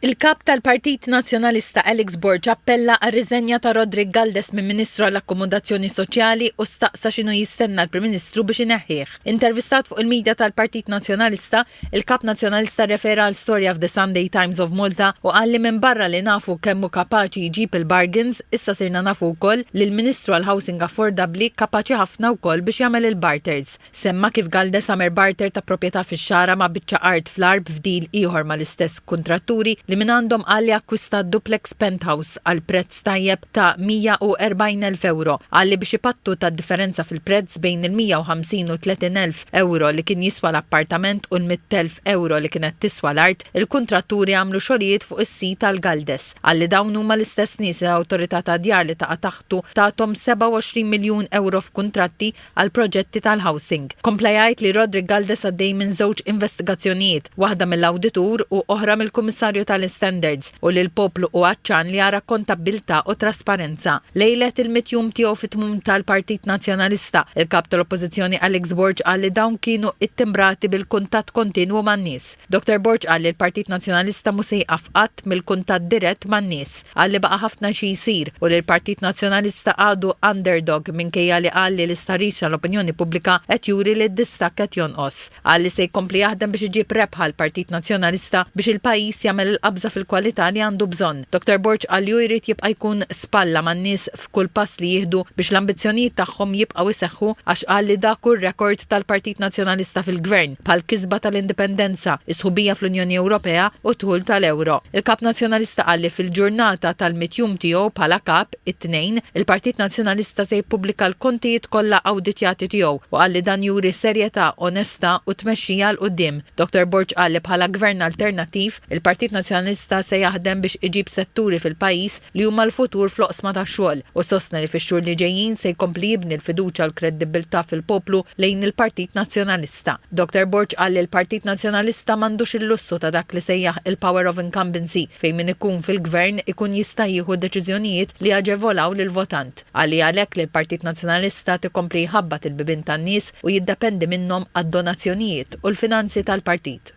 Il-kap tal-Partit Nazzjonalista Alex Borg appella għar-riżenja ta' Rodrik Galdes minn Ministru għall-Akkomodazzjoni Soċjali u staqsa x'inhu jistenna l-Prim Ministru biex ineħħih. Intervistat fuq il-medja tal-Partit Nazzjonalista, il-kap Nazzjonalista refera għal storja of the Sunday Times of Malta u qal li minn barra li nafu kemmu kapaċi jġib il-bargains, issa sirna nafu wkoll li l-Ministru għall-Housing Affordabli kapaċi ħafna wkoll biex jagħmel il-barters. Semma kif Galdes għamel barter ta' proprjetà fix-xara ma' biċċa art fl-arb f'dil ieħor mal-istess kontratturi li minn għandhom għalli akkwista duplex penthouse għal prezz tajjeb ta' 140,000 euro. Għalli biex ipattu ta' differenza fil-prezz bejn il-150 u 30,000 euro li kien jiswa l-appartament u l-100,000 euro li kienet tiswa l-art, il-kontratturi għamlu xogħlijiet fuq is-sit tal-Galdes. Għalli dawn huma l-istess nies l-awtorità ta' djar li ta' taħtu tagħthom 27 miljun euro f'kuntratti għal proġetti tal-housing. Komplejajt li Rodrik Galdes għaddej minn żewġ investigazzjonijiet, waħda mill-awditur u oħra mill-Kummissarju tal-Standards u li l-poplu u għacċan li għara kontabilta u trasparenza. Lejlet il-mitjum tiegħu fit-tmum tal-Partit Nazzjonalista, il-kap tal-Oppożizzjoni Alex Borg qal li dawn kienu ittimbrati bil-kuntatt kontinwu man-nies. Dr. Borg qal li l-Partit Nazzjonalista mhux se jqaf qatt mill-kuntatt dirett man-nies. Qal li baqa' ħafna xi jsir u li l-Partit Nazzjonalista għadu underdog minkejja li qal li l-istarriċ tal-opinjoni pubblika qed juri li d-distak qed jonqos. Qal li se jkompli jaħdem biex iġib rebħa l-Partit Nazzjonalista biex il-pajjiż jagħmel qabża fil-kwalità li għandu bżonn. Dr. Borg għalju jrid jibqa' jkun spalla man-nies f'kull pass li jieħdu biex l-ambizzjonijiet tagħhom jibqgħu iseħħu għax qal li dak hu r-rekord tal-Partit Nazzjonalista fil-Gvern bħall-kisba tal-indipendenza, is-sħubija fl-Unjoni Ewropea u tħul tal-Ewro. Il-Kap Nazzjonalista qal li fil-ġurnata tal-mitjum tiegħu bħala kap it-tnejn il-Partit Nazzjonalista se jippubblika l-kontijiet kollha awditjati tiegħu u qal li dan juri serjetà, onestà u tmexxija l qudiem. Dr. Borg qal li bħala gvern alternattiv il-Partit Nazzjonalista se jaħdem biex iġib setturi fil-pajjiż li huma l-futur fl-oqsma tax-xogħol u sostna li fix-xhur li ġejjin se jkompli jibni l-fiduċja u l-kredibilità fil-poplu lejn il-Partit Nazzjonalista. Dr. Borg qal li l-Partit Nazzjonalista m'għandux il-lussu ta' dak li sejjaħ il-power of incumbency fejn min ikun fil-gvern ikun jista' jieħu deċiżjonijiet li jaġevolaw lill-votant. Għalli għalhekk li l-Partit Nazzjonalista tikompli jħabbat il-bibien tan-nies u jiddependi minnhom għad-donazzjonijiet u l-finanzi tal-partit.